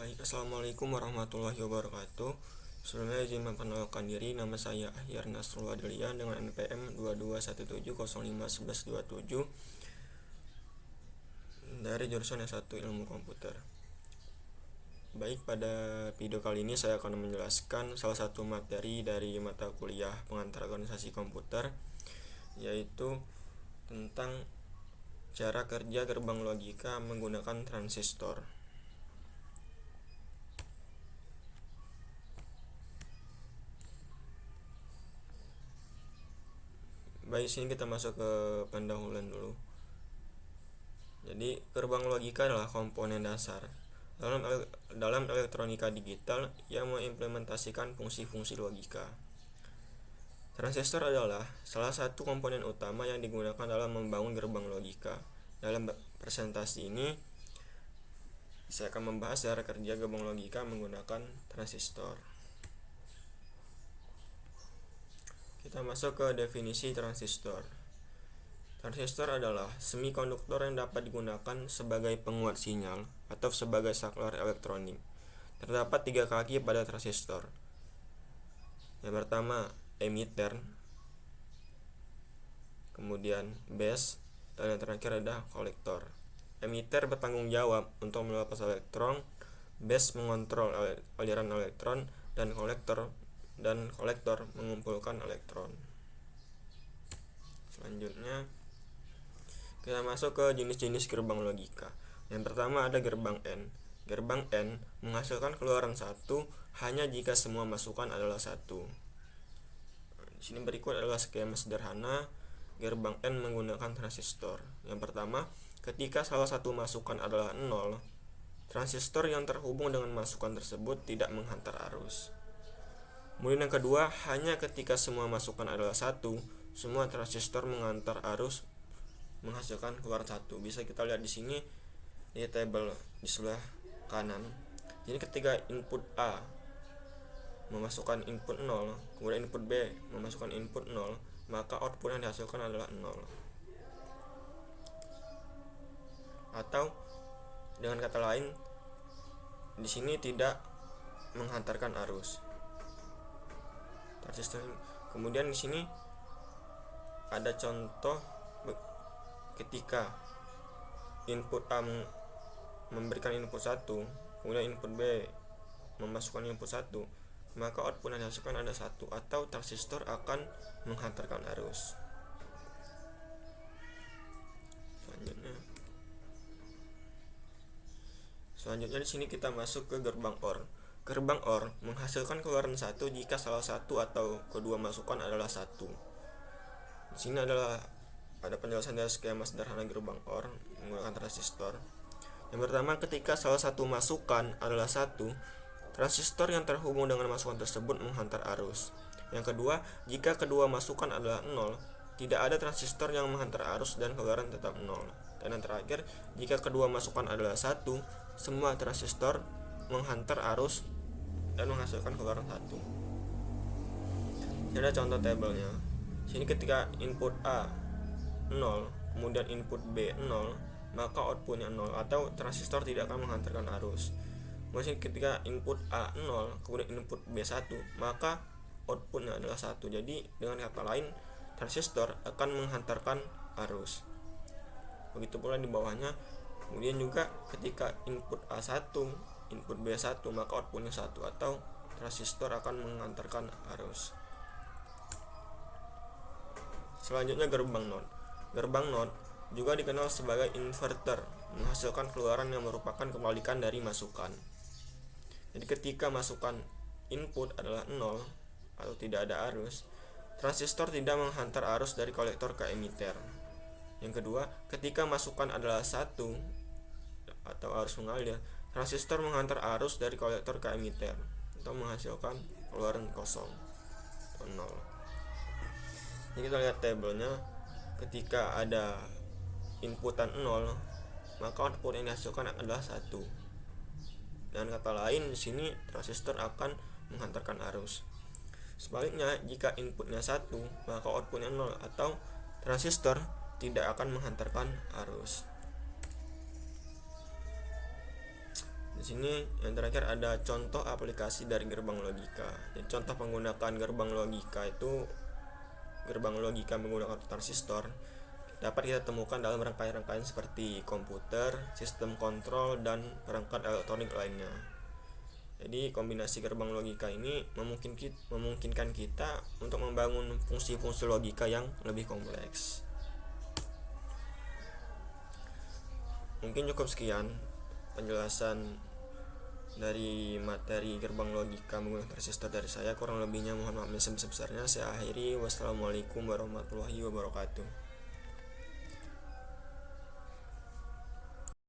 Baik, assalamualaikum warahmatullahi wabarakatuh. Sebelumnya izin memperkenalkan diri, nama saya Ahyar Nasrullah Delian dengan NPM 2217051127 dari jurusan S1 Ilmu Komputer. Baik, pada video kali ini saya akan menjelaskan salah satu materi dari mata kuliah pengantar organisasi komputer, yaitu tentang cara kerja gerbang logika menggunakan transistor. Baik, sini kita masuk ke pendahuluan dulu. Jadi, gerbang logika adalah komponen dasar dalam elektronika digital yang mengimplementasikan fungsi-fungsi logika. Transistor adalah salah satu komponen utama yang digunakan dalam membangun gerbang logika. Dalam presentasi ini, saya akan membahas cara kerja gerbang logika menggunakan transistor. Kita masuk ke definisi transistor. Transistor adalah semikonduktor yang dapat digunakan sebagai penguat sinyal atau sebagai saklar elektronik. Terdapat 3 kaki pada transistor. Yang pertama, emitter, kemudian base, dan yang terakhir adalah kolektor. Emitter bertanggung jawab untuk melepas elektron, base mengontrol aliran elektron, dan kolektor mengumpulkan elektron. Selanjutnya, kita masuk ke jenis-jenis gerbang logika. Yang pertama ada gerbang N. Gerbang N menghasilkan keluaran 1 hanya jika semua masukan adalah 1. Di sini berikut adalah skema sederhana gerbang N menggunakan transistor. Yang pertama, ketika salah satu masukan adalah 0, transistor yang terhubung dengan masukan tersebut tidak menghantar arus. Kemudian yang kedua, hanya ketika semua masukan adalah 1, semua transistor menghantar arus menghasilkan keluar 1. Bisa kita lihat di sini di tabel di sebelah kanan. Jadi ketika input A memasukkan input 0, kemudian input B memasukkan input 0, maka output yang dihasilkan adalah 0. Atau dengan kata lain, di sini tidak menghantarkan arus. Transistor. Kemudian di sini ada contoh ketika input A memberikan input 1, kemudian input B memasukkan input 1, maka output yang dihasilkan ada 1, atau transistor akan menghantarkan arus. Selanjutnya di sini kita masuk ke gerbang OR. Gerbang OR menghasilkan keluaran 1 jika salah satu atau kedua masukan adalah 1. Di sini ada penjelasan dari skema sederhana gerbang OR menggunakan transistor. Yang pertama, ketika salah satu masukan adalah 1, transistor yang terhubung dengan masukan tersebut menghantar arus. Yang kedua, jika kedua masukan adalah 0, tidak ada transistor yang menghantar arus dan keluaran tetap 0. Dan yang terakhir, jika kedua masukan adalah 1, semua transistor menghantar arus dan menghasilkan keluaran 1. Ini ada contoh tabelnya. Sini ketika input A 0, kemudian input B 0, maka outputnya 0, atau transistor tidak akan menghantarkan arus. Kemudian ketika input A 0, kemudian input B 1, maka outputnya adalah 1. Jadi dengan kata lain, transistor akan menghantarkan arus. Begitu pula di bawahnya. Kemudian juga ketika input A1, input B1, maka outputnya 1, atau transistor akan menghantarkan arus. Selanjutnya gerbang NOT. Gerbang NOT juga dikenal sebagai inverter, menghasilkan keluaran yang merupakan kebalikan dari masukan. Jadi ketika masukan input adalah 0 atau tidak ada arus, transistor tidak menghantar arus dari kolektor ke emitter. Yang kedua, ketika masukan adalah 1 atau arus mengalir, transistor menghantar arus dari kolektor ke emitter atau menghasilkan keluaran kosong atau 0. Ini kita lihat tabelnya. Ketika ada inputan 0, maka output yang dihasilkan adalah 1. Dan kata lain, di sini transistor akan menghantarkan arus. Sebaliknya, jika inputnya 1, maka outputnya 0, atau transistor tidak akan menghantarkan arus. Di sini yang terakhir ada contoh aplikasi dari gerbang logika. Jadi contoh penggunaan gerbang logika itu, gerbang logika menggunakan transistor dapat kita temukan dalam rangkaian-rangkaian seperti komputer, sistem kontrol, dan perangkat elektronik lainnya. Jadi kombinasi gerbang logika ini memungkinkan kita untuk membangun fungsi-fungsi logika yang lebih kompleks. Mungkin cukup sekian penjelasan dari materi gerbang logika menggunakan transistor dari saya. Kurang lebihnya mohon maaf yang sebesar-besarnya. Saya akhiri. Wassalamualaikum warahmatullahi wabarakatuh.